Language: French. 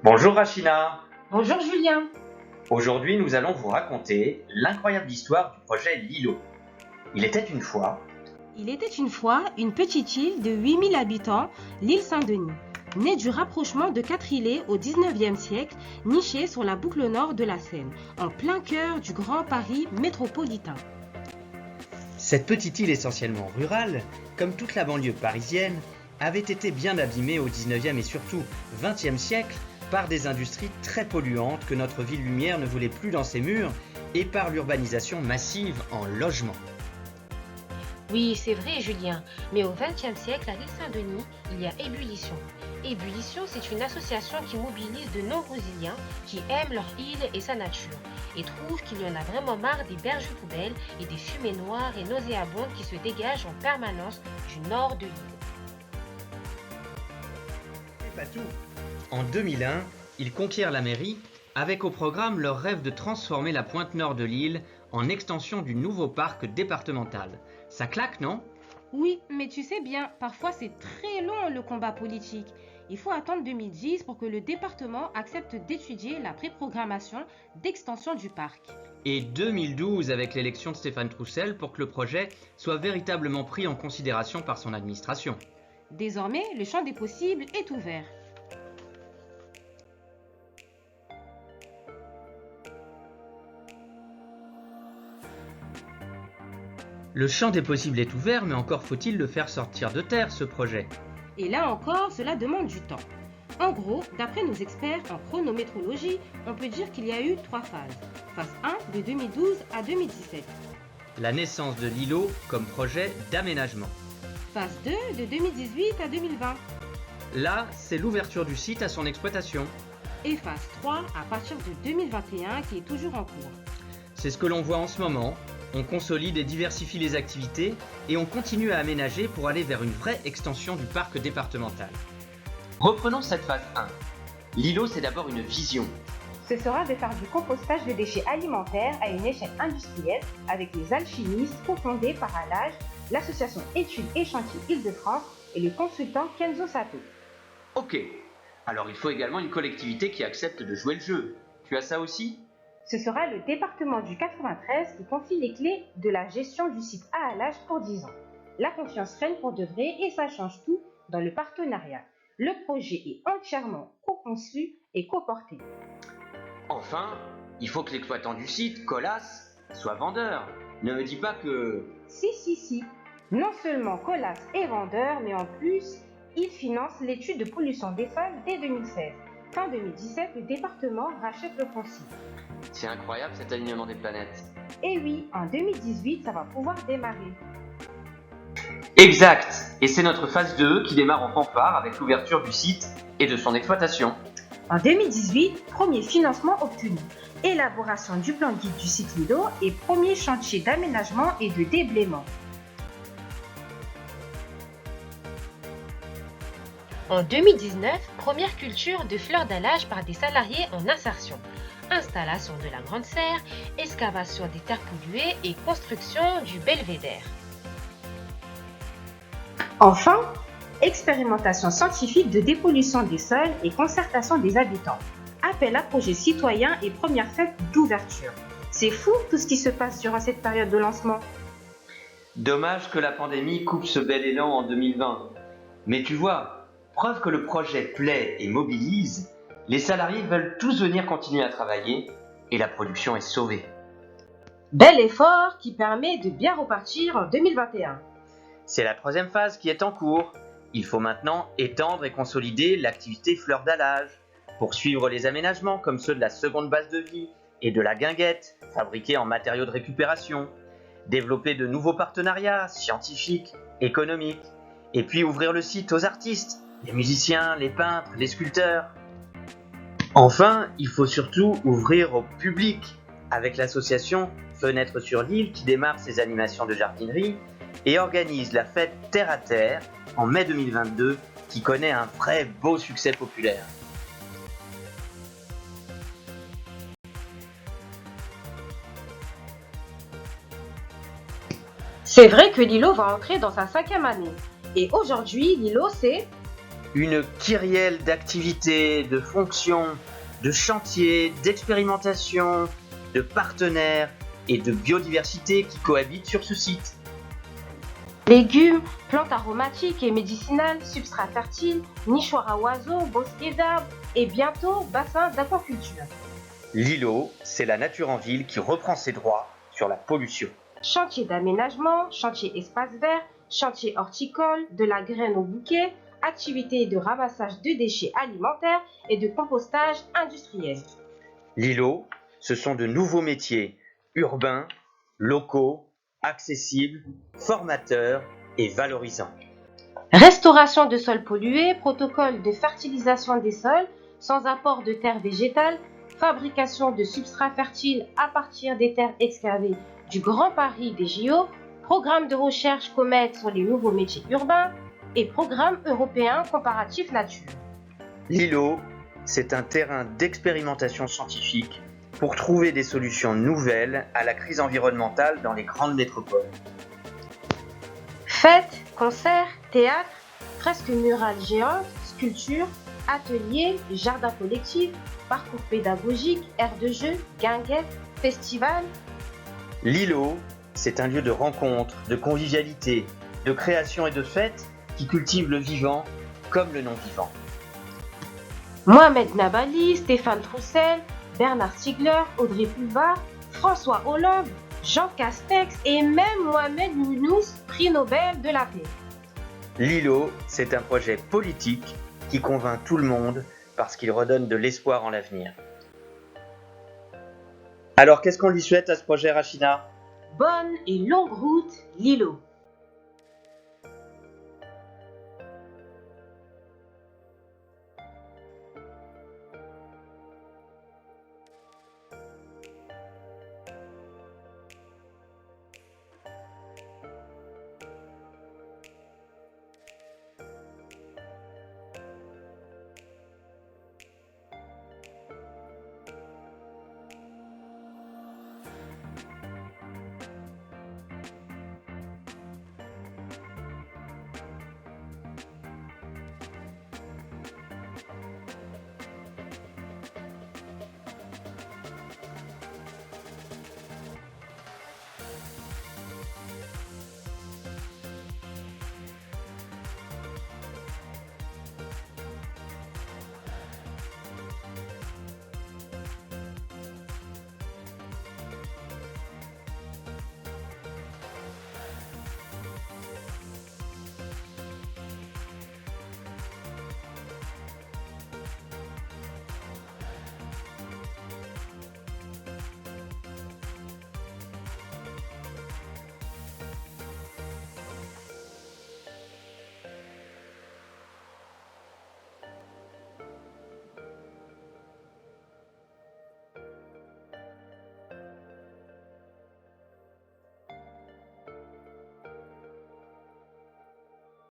Bonjour Rachina. Bonjour Julien. Aujourd'hui, nous allons vous raconter l'incroyable histoire du projet Lilo. Il était une fois Il était une fois une petite île de 8000 habitants, l'île Saint-Denis, née du rapprochement de 4 îlets au 19e siècle, nichée sur la boucle nord de la Seine, en plein cœur du Grand Paris métropolitain. Cette petite île essentiellement rurale, comme toute la banlieue parisienne, avait été bien abîmée au 19e et surtout 20e siècle par des industries très polluantes que notre ville lumière ne voulait plus dans ses murs et par l'urbanisation massive en logements. Oui, c'est vrai, Julien. Mais au XXe siècle, à l'île Saint-Denis, il y a Ébullition. Ébullition, c'est une association qui mobilise de nombreux Iliens qui aiment leur île et sa nature et trouvent qu'il y en a vraiment marre des berges poubelles et des fumées noires et nauséabondes qui se dégagent en permanence du nord de l'île. C'est pas tout. En 2001, ils conquièrent la mairie avec au programme leur rêve de transformer la pointe nord de l'île en extension du nouveau parc départemental. Ça claque, non ? Oui, mais tu sais bien, parfois c'est très long le combat politique. Il faut attendre 2010 pour que le département accepte d'étudier la préprogrammation d'extension du parc. Et 2012 avec l'élection de Stéphane Troussel pour que le projet soit véritablement pris en considération par son administration. Désormais, le champ des possibles est ouvert. Le champ des possibles est ouvert, mais encore faut-il le faire sortir de terre, ce projet. Et là encore, cela demande du temps. En gros, d'après nos experts en chronométrologie, on peut dire qu'il y a eu 3 phases. Phase 1 de 2012 à 2017. La naissance de l'îlot comme projet d'aménagement. Phase 2 de 2018 à 2020. Là, c'est l'ouverture du site à son exploitation. Et phase 3 à partir de 2021 qui est toujours en cours. C'est ce que l'on voit en ce moment. On consolide et diversifie les activités et on continue à aménager pour aller vers une vraie extension du parc départemental. Reprenons cette phase 1. Lilo, c'est d'abord une vision. Ce sera de faire du compostage de déchets alimentaires à une échelle industrielle avec les alchimistes cofondés par Alage, l'association Études et Chantiers Île-de-France et le consultant Kenzo Sato. Ok, alors il faut également une collectivité qui accepte de jouer le jeu. Tu as ça aussi ? Ce sera le département du 93 qui confie les clés de la gestion du site à Alage pour 10 ans. La confiance règne pour de vrai et ça change tout dans le partenariat. Le projet est entièrement co-conçu et co-porté. Enfin, il faut que l'exploitant du site, Colas, soit vendeur. Ne me dis pas que... Si. Non seulement Colas est vendeur, mais en plus, il finance l'étude de pollution des sols dès 2016. Fin 2017, le département rachète le foncier. C'est incroyable cet alignement des planètes. Et oui, en 2018, ça va pouvoir démarrer. Exact. Et c'est notre phase 2 qui démarre en fanfare avec l'ouverture du site et de son exploitation. En 2018, premier financement obtenu. Élaboration du plan guide du site Lilo et premier chantier d'aménagement et de déblaiement. En 2019, première culture de fleurs d'alage par des salariés en insertion. Installation de la grande serre, excavation des terres polluées et construction du belvédère. Enfin, expérimentation scientifique de dépollution des sols et concertation des habitants. Appel à projet citoyen et première fête d'ouverture. C'est fou tout ce qui se passe durant cette période de lancement. Dommage que la pandémie coupe ce bel élan en 2020. Mais tu vois, preuve que le projet plaît et mobilise, les salariés veulent tous venir continuer à travailler et la production est sauvée. Bel effort qui permet de bien repartir en 2021. C'est la 3e phase qui est en cours. Il faut maintenant étendre et consolider l'activité fleurs d'alage, poursuivre les aménagements comme ceux de la seconde base de vie et de la guinguette, fabriquée en matériaux de récupération, développer de nouveaux partenariats scientifiques, économiques, et puis ouvrir le site aux artistes, les musiciens, les peintres, les sculpteurs. Enfin, il faut surtout ouvrir au public avec l'association Fenêtres sur l'île qui démarre ses animations de jardinerie et organise la fête Terre à Terre en mai 2022 qui connaît un vrai beau succès populaire. C'est vrai que Lilo va entrer dans sa 5e année. Et aujourd'hui, Lilo, c'est Une kyrielle d'activités, de fonctions, de chantiers, d'expérimentations, de partenaires et de biodiversité qui cohabitent sur ce site. Légumes, plantes aromatiques et médicinales, substrats fertiles, nichoirs à oiseaux, bosquets d'arbres et bientôt bassins d'aquaculture. L'îlot, c'est la nature en ville qui reprend ses droits sur la pollution. Chantier d'aménagement, chantier espace vert, chantier horticole, de la graine au bouquet, activités de ramassage de déchets alimentaires et de compostage industriel. L'îlot, ce sont de nouveaux métiers urbains, locaux, accessibles, formateurs et valorisants. Restauration de sols pollués, protocole de fertilisation des sols sans apport de terre végétale, fabrication de substrats fertiles à partir des terres excavées du Grand Paris des JO, programme de recherche COMET sur les nouveaux métiers urbains et programme européen comparatif nature. L'îlot, c'est un terrain d'expérimentation scientifique pour trouver des solutions nouvelles à la crise environnementale dans les grandes métropoles. Fêtes, concerts, théâtres, fresques murales géantes, sculptures, ateliers, jardins collectifs, parcours pédagogiques, aires de jeu, guinguettes, festivals. L'îlot, c'est un lieu de rencontre, de convivialité, de création et de fête qui cultive le vivant comme le non-vivant. Mohamed Nabali, Stéphane Troussel, Bernard Stiegler, Audrey Pulvar, François Hollande, Jean Castex et même Mohamed Younous, prix Nobel de la paix. L'îlot, c'est un projet politique qui convainc tout le monde parce qu'il redonne de l'espoir en l'avenir. Alors qu'est-ce qu'on lui souhaite à ce projet, Rachina ? Bonne et longue route, l'îlot.